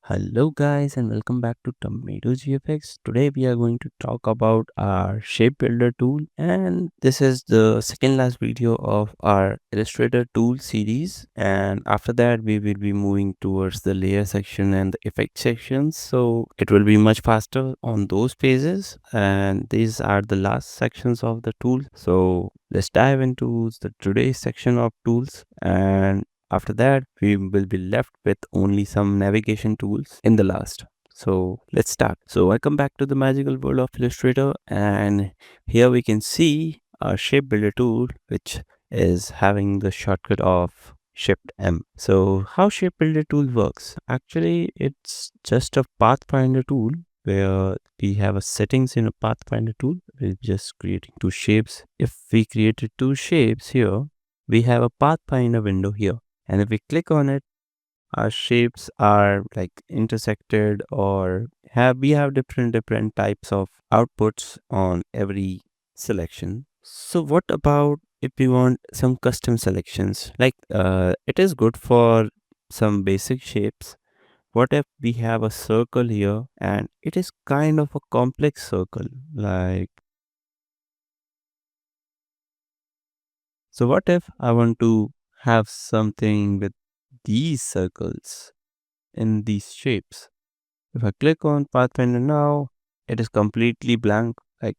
Hello guys and welcome back to Tomato GFX. Today we are going to talk about our shape builder tool, and this is the second last video of our Illustrator tool series, and after that we will be moving towards the layer section and the effect sections, so it will be much faster on those pages, and these are the last sections of the tool. So let's dive into the today's section of tools, and after that, we will be left with only some navigation tools in the last. So let's start. So I come back to the magical world of Illustrator, and here we can see our shape builder tool, which is having the shortcut of Shift M. So how shape builder tool works? Actually, it's just a pathfinder tool where we have a settings in a pathfinder tool. We're just creating two shapes. If we created two shapes here, we have a pathfinder window here, and if we click on it, our shapes are like intersected, or we have different types of outputs on every selection. So what about if we want some custom selections? Like it is good for some basic shapes. What if we have a circle here and it is kind of a complex circle? Like, so what if I want to have something with these circles in these shapes? If I click on Pathfinder now, it is completely blank. Like,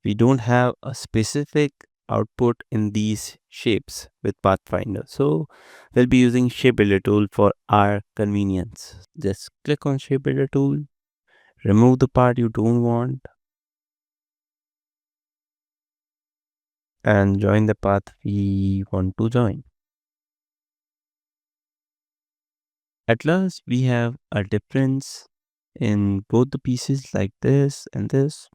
we don't have a specific output in these shapes with Pathfinder. So we'll be using Shape Builder tool for our convenience. Just click on Shape Builder tool, remove the part you don't want, and join the path we want to join. At last, we have a difference in both the pieces like this and this,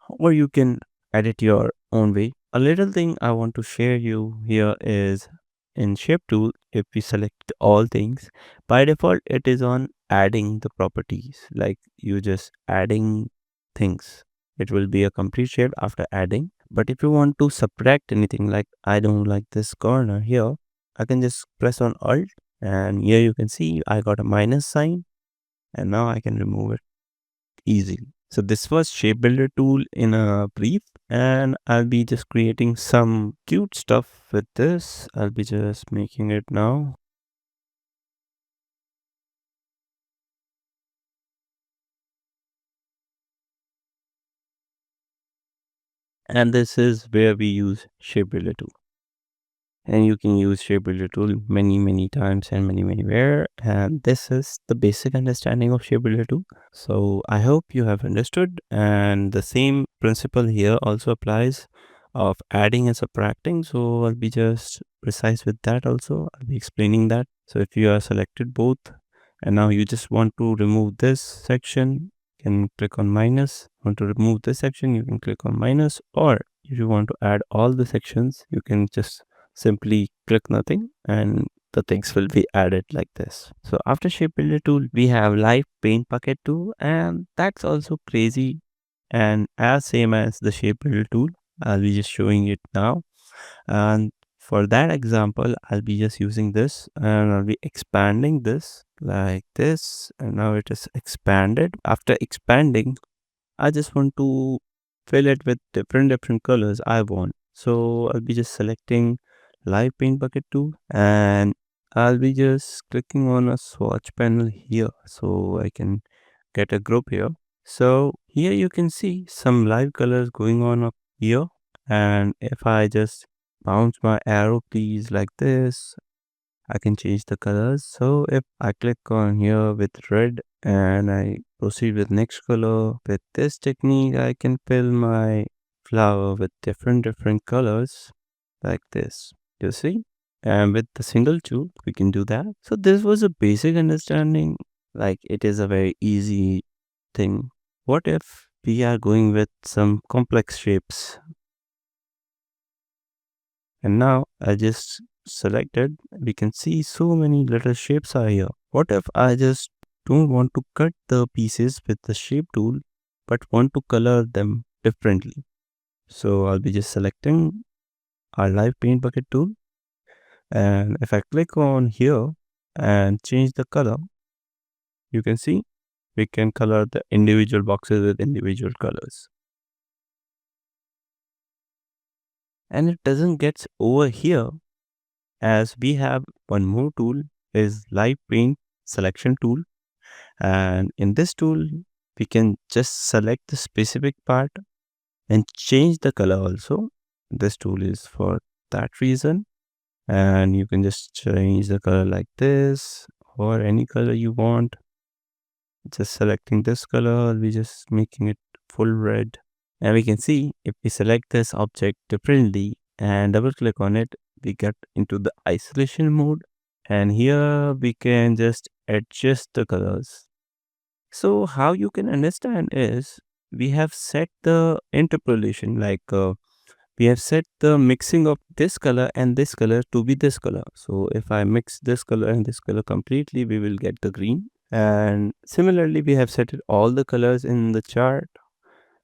or you can edit your own way. A little thing I want to share you here is in shape tool, if we select all things, by default it is on adding the properties, like you just adding things. It will be a complete shape after adding. But if you want to subtract anything, like I don't like this corner here, I can just press on Alt, and here you can see I got a minus sign, and now I can remove it easily. So this was shape builder tool in a brief, and I'll be just creating some cute stuff with this. I'll be just making it now. And this is where we use shape builder tool. And you can use shape builder tool many times and many where, and this is the basic understanding of shape builder tool. So I hope you have understood, and the same principle here also applies of adding and subtracting. So I'll be just precise with that also. I'll be explaining that. So if you are selected both and now you just want to remove this section, you can click on minus. Want to remove this section, you can click on minus, or if you want to add all the sections, you can just simply click nothing and the things will be added like this. So after shape builder tool, we have live paint bucket tool, and that's also crazy and as same as the shape builder tool. I'll be just showing it now, and for that example I'll be just using this, and I'll be expanding this like this, and now it is expanded. After expanding, I just want to fill it with different colors I want. So I'll be just selecting live paint bucket tool, and I'll be just clicking on a swatch panel here so I can get a group here. So here you can see some live colors going on up here, and if I just bounce my arrow keys like this, I can change the colors. So if I click on here with red and I proceed with next color, with this technique I can fill my flower with different colors like this, you see. And with the single tool we can do that. So this was a basic understanding, like it is a very easy thing. What if we are going with some complex shapes? And now I just selected, we can see so many little shapes are here. What if I just don't want to cut the pieces with the shape tool, but want to color them differently? So I'll be just selecting our live paint bucket tool, and if I click on here and change the color, You can see we can color the individual boxes with individual colors. And it doesn't get over here, as we have one more tool is live paint selection tool. And in this tool, we can just select the specific part and change the color also. This tool is for that reason. And you can just change the color like this or any color you want. Just selecting this color, we just making it full red. And we can see if we select this object differently and double click on it, we get into the isolation mode. And here we can just adjust the colors. So how you can understand is we have set the interpolation, like we have set the mixing of this color and this color to be this color. So if I mix this color and this color completely, we will get the green. And similarly, we have set it all the colors in the chart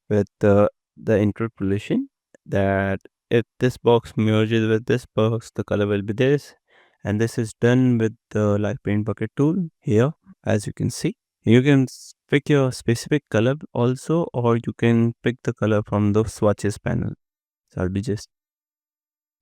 with the interpolation, that if this box merges with this box, the color will be this. And this is done with the light paint bucket tool here, as you can see. You can pick your specific color also, or you can pick the color from the swatches panel. So I'll be just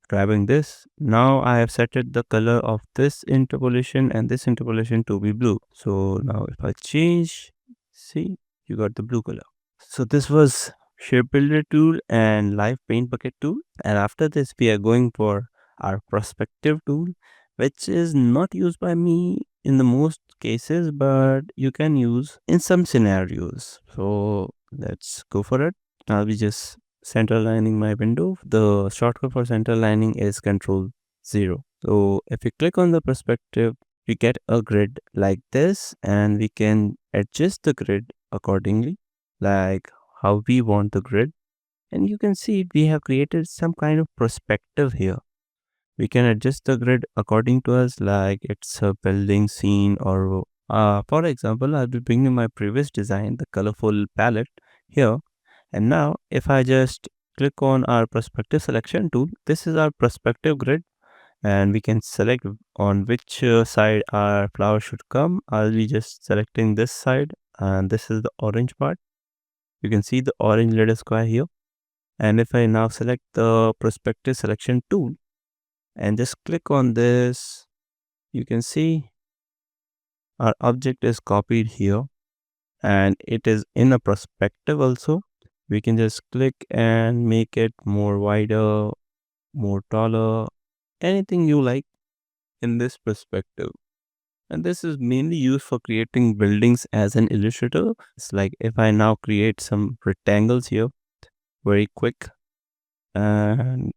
grabbing this. Now I have set it the color of this interpolation and this interpolation to be blue. So now if I change, see, you got the blue color. So this was shape builder tool and live paint bucket tool. And after this, we are going for our perspective tool, which is not used by me in the most cases, but you can use in some scenarios. So let's go for it. I'll be just center lining my window. The shortcut for center lining is Control 0. So if you click on the perspective, we get a grid like this, and we can adjust the grid accordingly, like how we want the grid. And you can see we have created some kind of perspective here. We can adjust the grid according to us, like it's a building scene, or for example, I'll be bringing my previous design, the colorful palette here. And now if I just click on our perspective selection tool, this is our perspective grid, and we can select on which side our flower should come. I'll be just selecting this side, and this is the orange part. You can see the orange little square here. And if I now select the perspective selection tool and just click on this, you can see our object is copied here, and it is in a perspective also. We can just click and make it more wider, more taller, anything you like in this perspective. And this is mainly used for creating buildings as an illustrator. It's like if I now create some rectangles here very quick, and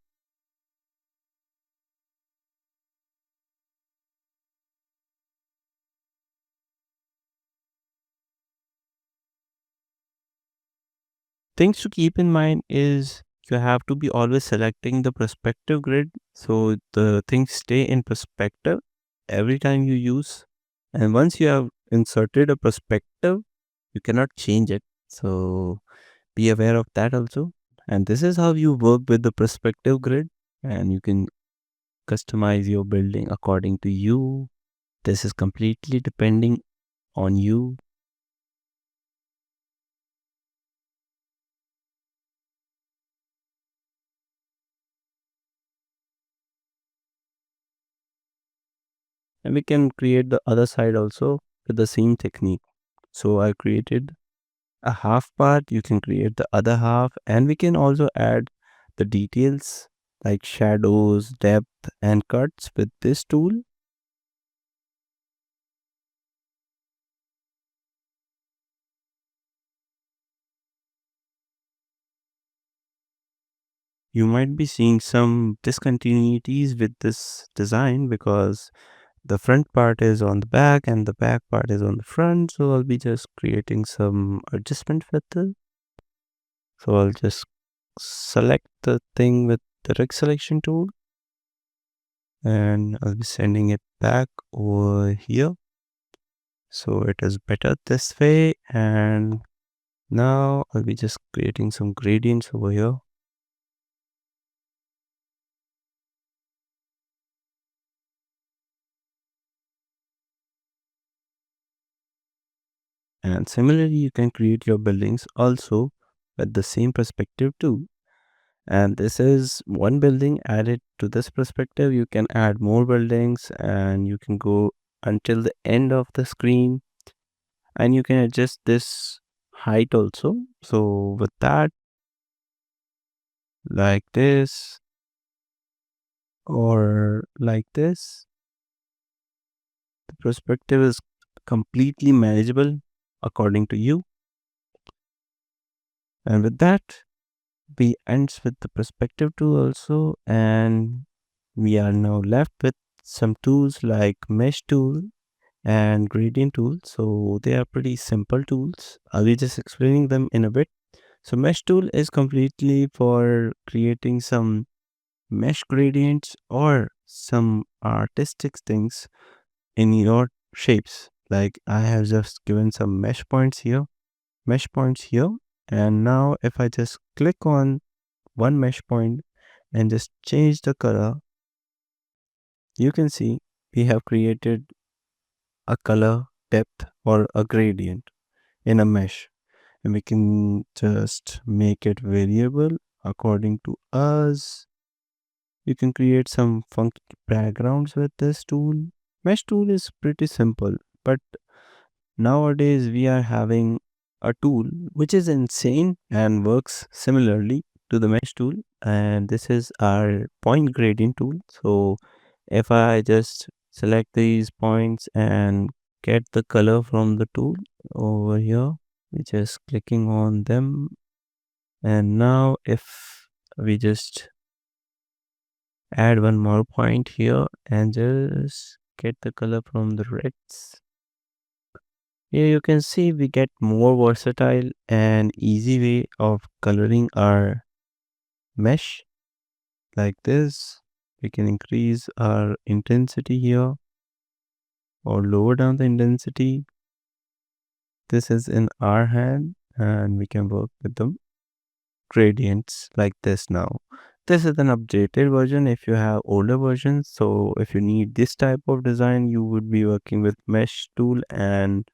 things to keep in mind is you have to be always selecting the perspective grid, so the things stay in perspective every time you use. And once you have inserted a perspective, you cannot change it. So be aware of that also. And this is how you work with the perspective grid, and you can customize your building according to you. This is completely depending on you. And we can create the other side also with the same technique. So I created a half part, you can create the other half, and we can also add the details like shadows, depth, and cuts with this tool. You might be seeing some discontinuities with this design because the front part is on the back and the back part is on the front. So I'll be just creating some adjustment with it. So I'll just select the thing with the rig selection tool, and I'll be sending it back over here. So it is better this way. And now I'll be just creating some gradients over here. And similarly, you can create your buildings also with the same perspective too. And this is one building added to this perspective. You can add more buildings and you can go until the end of the screen, and you can adjust this height also. So with that, like this or like this, the perspective is completely manageable according to you. And with that, we ends with the perspective tool also, and we are now left with some tools like mesh tool and gradient tool. So they are pretty simple tools. I'll be just explaining them in a bit. So mesh tool is completely for creating some mesh gradients or some artistic things in your shapes. Like I have just given some mesh points here. And now if I just click on one mesh point and just change the color, you can see we have created a color depth or a gradient in a mesh. And we can just make it variable according to us. You can create some funky backgrounds with this tool. Mesh tool is pretty simple, but nowadays we are having a tool which is insane and works similarly to the mesh tool, and this is our point gradient tool. So if I just select these points and get the color from the tool over here, we just clicking on them, and now if we just add one more point here and just get the color from the reds, here you can see we get more versatile and easy way of coloring our mesh like this. We can increase our intensity here or lower down the intensity. This is in our hand and we can work with the gradients like this now. This is an updated version if you have older versions. So if you need this type of design, you would be working with mesh tool, and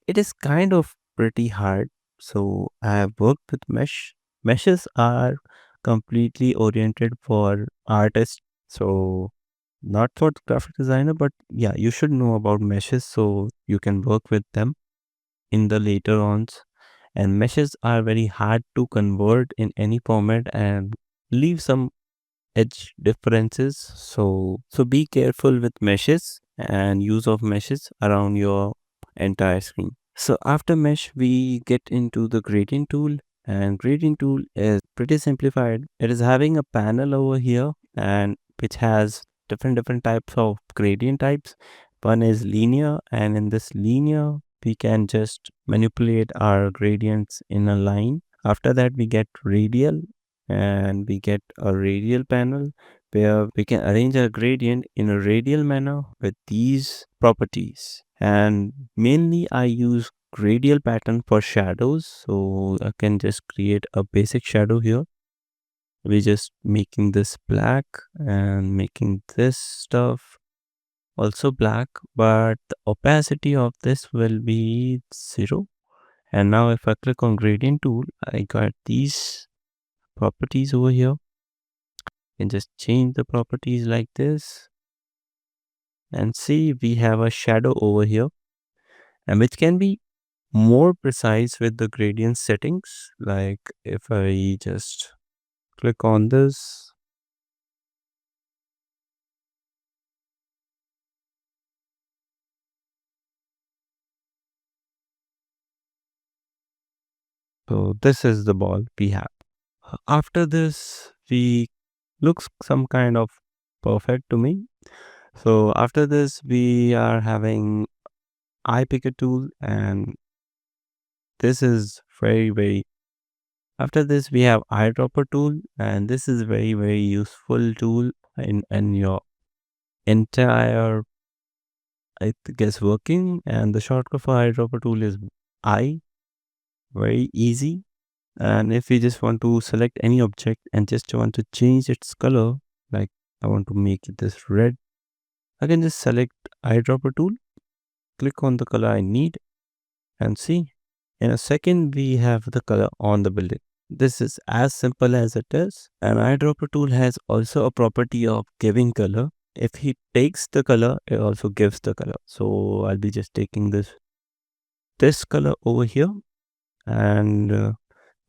it is kind of pretty hard. So I have worked with mesh. Meshes are completely oriented for artists. So not for the graphic designer, but yeah, you should know about meshes so you can work with them in the later ons. And meshes are very hard to convert in any format and leave some edge differences. So be careful with meshes and use of meshes around your entire screen. So after mesh, we get into the gradient tool, and gradient tool is pretty simplified. It is having a panel over here and which has different types of gradient types. One is linear, and in this linear we can just manipulate our gradients in a line. After that we get radial, and we get a radial panel where we can arrange our gradient in a radial manner with these properties. And mainly I use radial pattern for shadows, so I can just create a basic shadow here. We just making this black and making this stuff also black, but the opacity of this will be 0. And now if I click on gradient tool, I got these properties over here. Can just change the properties like this, and see we have a shadow over here, and which can be more precise with the gradient settings. Like if I just click on this, so this is the ball we have. After this we looks some kind of perfect to me. So after this we are having eye picker tool, and this is very after this we have eyedropper tool, and this is very useful tool in your entire, I guess, working. And the shortcut for eyedropper tool is I. Very easy. And if we just want to select any object and just want to change its color, like I want to make it this red, I can just select eyedropper tool, click on the color I need, And see, in a second, we have the color on the building. This is as simple as it is. An eyedropper tool has also a property of giving color. If he takes the color, it also gives the color. So I'll be just taking this color over here, and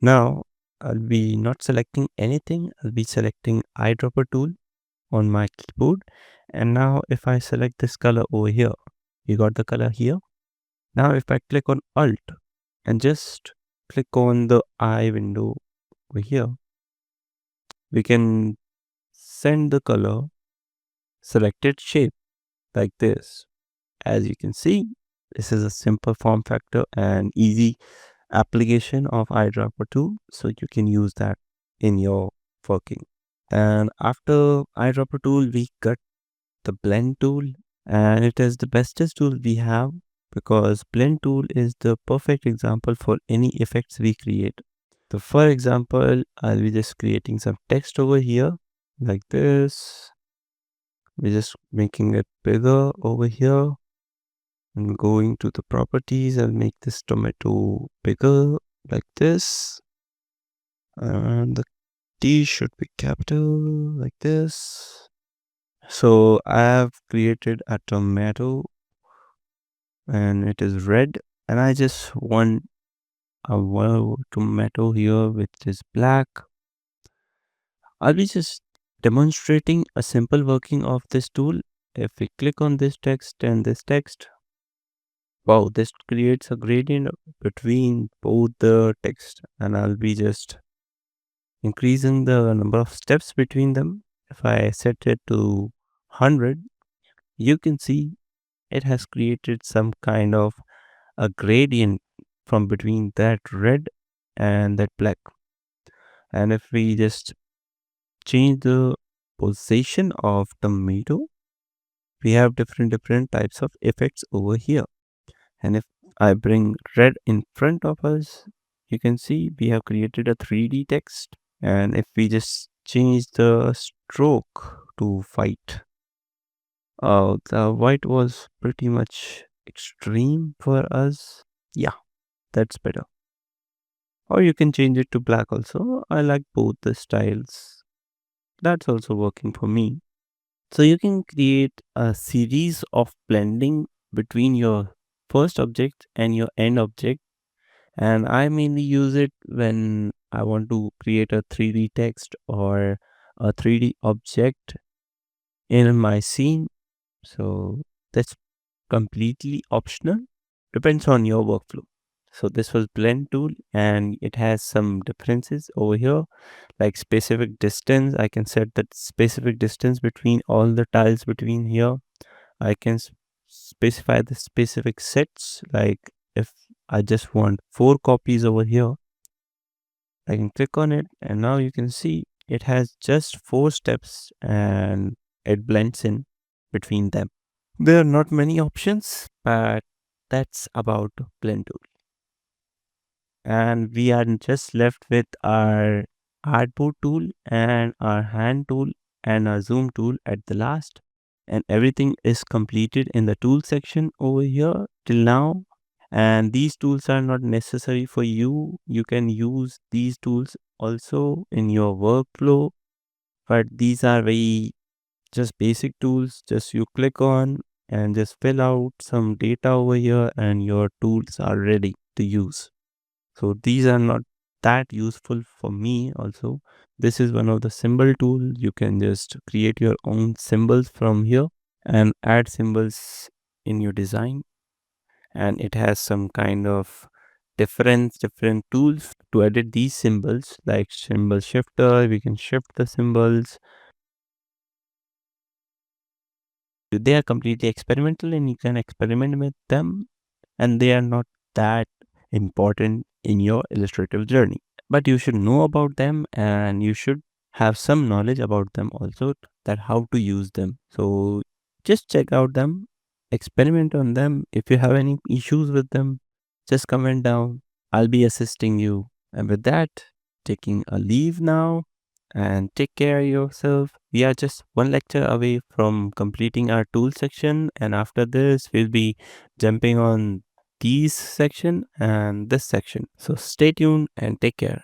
now I'll be not selecting anything. I'll be selecting eyedropper tool on my keyboard. And now if I select this color over here, you got the color here. Now if I click on Alt and just click on the eye window over here, we can send the color selected shape like this. As you can see, this is a simple form factor and easy application of eyedropper tool, so you can use that in your working. And after eyedropper tool, we got the blend tool, and it is the bestest tool we have because blend tool is the perfect example for any effects we create. So for example, I'll be just creating some text over here like this. We're just making it bigger over here and going to the properties. I'll make this tomato bigger like this, and the T should be capital like this. So I have created a tomato and it is red, and I just want a tomato here which is black. I'll be just demonstrating a simple working of this tool. If we click on this text and this text, wow, this creates a gradient between both the text, and I'll be just increasing the number of steps between them. If I set it to 100, you can see it has created some kind of a gradient from between that red and that black. And if we just change the position of tomato, we have different types of effects over here. And if I bring red in front of us, you can see we have created a 3D text. And if we just change the stroke to white, the white was pretty much extreme for us. Yeah, that's better. Or you can change it to black also. I like both the styles. That's also working for me. So you can create a series of blending between your first object and your end object. And I mainly use it when I want to create a 3D text or a 3D object in my scene. So that's completely optional, depends on your workflow. So this was blend tool, and it has some differences over here, like specific distance. I can set the specific distance between all the tiles between here. I can specify the specific sets, like if I just want 4 copies over here, I can click on it, and now you can see it has just 4 steps and it blends in between them. There are not many options, but that's about blend tool. And we are just left with our artboard tool and our hand tool and our zoom tool at the last. And everything is completed in the tool section over here till now. And these tools are not necessary for you. You can use these tools also in your workflow, but these are very just basic tools. Just you click on and just fill out some data over here and your tools are ready to use. So these are not that useful for me also. This is one of the symbol tool. You can just create your own symbols from here and add symbols in your design. And it has some kind of different tools to edit these symbols, like symbol shifter. We can shift the symbols. They are completely experimental and you can experiment with them, and they are not that important in your illustrative journey, but you should know about them and you should have some knowledge about them also, that how to use them. So just check out them, experiment on them. If you have any issues with them, just comment down. I'll be assisting you. And with that, taking a leave now, and take care of yourself. We are just one lecture away from completing our tool section, and after this we'll be jumping on these section and this section. So stay tuned and take care.